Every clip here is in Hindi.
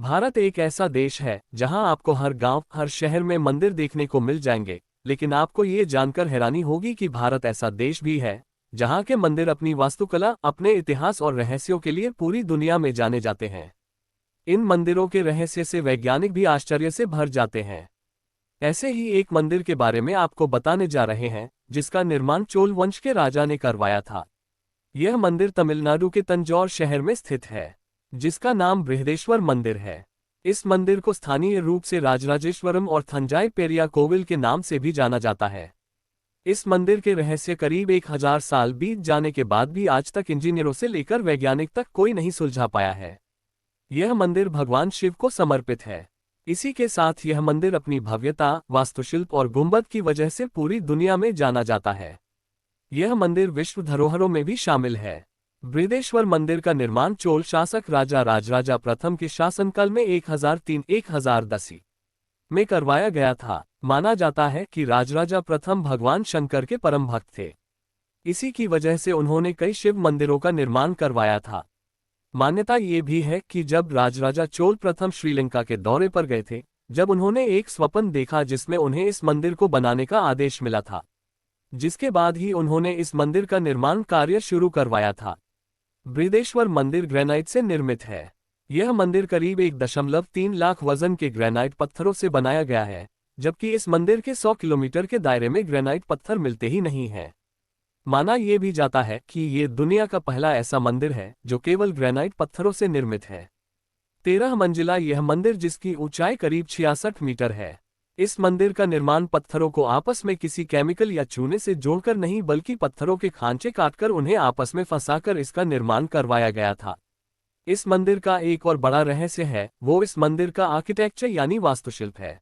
भारत एक ऐसा देश है जहां आपको हर गांव, हर शहर में मंदिर देखने को मिल जाएंगे, लेकिन आपको ये जानकर हैरानी होगी कि भारत ऐसा देश भी है जहां के मंदिर अपनी वास्तुकला, अपने इतिहास और रहस्यों के लिए पूरी दुनिया में जाने जाते हैं। इन मंदिरों के रहस्य से वैज्ञानिक भी आश्चर्य से भर जाते हैं। ऐसे ही एक मंदिर के बारे में आपको बताने जा रहे हैं, जिसका निर्माण चोल वंश के राजा ने करवाया था। यह मंदिर तमिलनाडु के तंजौर शहर में स्थित है, जिसका नाम बृहदेश्वर मंदिर है। इस मंदिर को स्थानीय रूप से राजराजेश्वरम और थंजाई पेरिया कोविल के नाम से भी जाना जाता है। इस मंदिर के रहस्य करीब 1000 साल बीत जाने के बाद भी आज तक इंजीनियरों से लेकर वैज्ञानिक तक कोई नहीं सुलझा पाया है। यह मंदिर भगवान शिव को समर्पित है। इसी के साथ यह मंदिर अपनी भव्यता, वास्तुशिल्प और गुंबद की वजह से पूरी दुनिया में जाना जाता है। यह मंदिर विश्व धरोहरों में भी शामिल है। बृहदेश्वर मंदिर का निर्माण चोल शासक राजा राजराजा प्रथम के शासनकाल में 1003-1010 में करवाया गया था। माना जाता है कि राजराजा प्रथम भगवान शंकर के परम भक्त थे। इसी की वजह से उन्होंने कई शिव मंदिरों का निर्माण करवाया था। मान्यता ये भी है कि जब राजराजा चोल प्रथम श्रीलंका के दौरे पर गए थे, जब उन्होंने एक स्वप्न देखा जिसमें उन्हें इस मंदिर को बनाने का आदेश मिला था, जिसके बाद ही उन्होंने इस मंदिर का निर्माण कार्य शुरू करवाया था। बृहदेश्वर मंदिर ग्रेनाइट से निर्मित है। यह मंदिर करीब 1.3 लाख वजन के ग्रेनाइट पत्थरों से बनाया गया है, जबकि इस मंदिर के 100 किलोमीटर के दायरे में ग्रेनाइट पत्थर मिलते ही नहीं हैं। माना यह भी जाता है कि ये दुनिया का पहला ऐसा मंदिर है जो केवल ग्रेनाइट पत्थरों से निर्मित है। 13 मंजिला यह मंदिर, जिसकी ऊंचाई करीब 66 मीटर है। इस मंदिर का निर्माण पत्थरों को आपस में किसी केमिकल या चूने से जोड़कर नहीं, बल्कि पत्थरों के खांचे काटकर उन्हें आपस में फंसाकर इसका निर्माण करवाया गया था। इस मंदिर का एक और बड़ा रहस्य है, वो इस मंदिर का आर्किटेक्चर यानी वास्तुशिल्प है।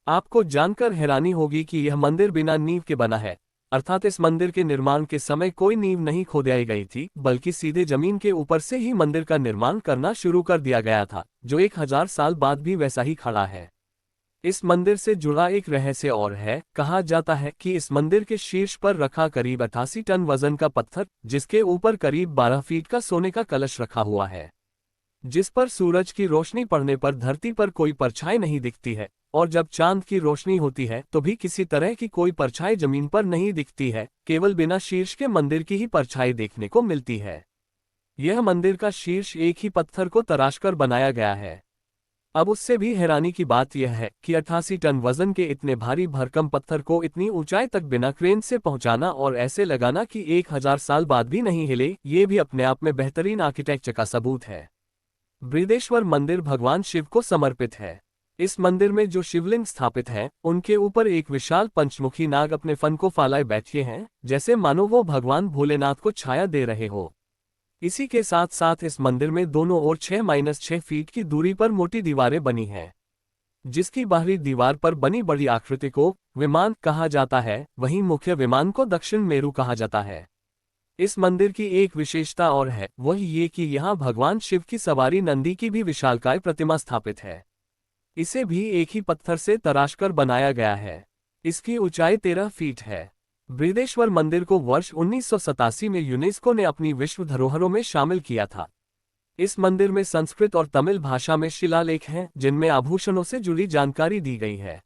आपको जानकर हैरानी होगी कि यह मंदिर बिना नींव के बना है, अर्थात इस मंदिर के निर्माण के समय कोई नींव नहीं खोदाई गई थी, बल्कि सीधे जमीन के ऊपर से ही मंदिर का निर्माण करना शुरू कर दिया गया था, जो 1000 साल बाद भी वैसा ही खड़ा है। इस मंदिर से जुड़ा एक रहस्य और है। कहा जाता है कि इस मंदिर के शीर्ष पर रखा करीब 88 टन वजन का पत्थर, जिसके ऊपर करीब 12 फीट का सोने का कलश रखा हुआ है, जिस पर सूरज की रोशनी पड़ने पर धरती पर कोई परछाई नहीं दिखती है, और जब चांद की रोशनी होती है तो भी किसी तरह की कोई परछाई जमीन पर नहीं दिखती है, केवल बिना शीर्ष के मंदिर की ही परछाई देखने को मिलती है। यह मंदिर का शीर्ष एक ही पत्थर को तराशकर बनाया गया है। अब उससे भी हैरानी की बात यह है कि 88 टन वजन के इतने भारी भरकम पत्थर को इतनी ऊंचाई तक बिना क्रेन से पहुंचाना और ऐसे लगाना कि 1000 साल बाद भी नहीं हिले, ये भी अपने आप में बेहतरीन आर्किटेक्चर का सबूत है। बृहदेश्वर मंदिर भगवान शिव को समर्पित है। इस मंदिर में जो शिवलिंग स्थापित हैं, उनके ऊपर एक विशाल पंचमुखी नाग अपने फन को फैलाए बैठे हैं, जैसे मानो वो भगवान भोलेनाथ को छाया दे रहे हो। इसी के साथ साथ इस मंदिर में दोनों ओर 6-6 फीट की दूरी पर मोटी दीवारें बनी हैं, जिसकी बाहरी दीवार पर बनी बड़ी आकृति को विमान कहा जाता है, वहीं मुख्य विमान को दक्षिण मेरु कहा जाता है। इस मंदिर की एक विशेषता और है, वह ये कि यहाँ भगवान शिव की सवारी नंदी की भी विशालकाय प्रतिमा स्थापित है। इसे भी एक ही पत्थर से तराशकर बनाया गया है। इसकी ऊंचाई 13 फीट है। बृहदेश्वर मंदिर को वर्ष 1987 में यूनेस्को ने अपनी विश्व धरोहरों में शामिल किया था। इस मंदिर में संस्कृत और तमिल भाषा में शिलालेख हैं, जिनमें आभूषणों से जुड़ी जानकारी दी गई है।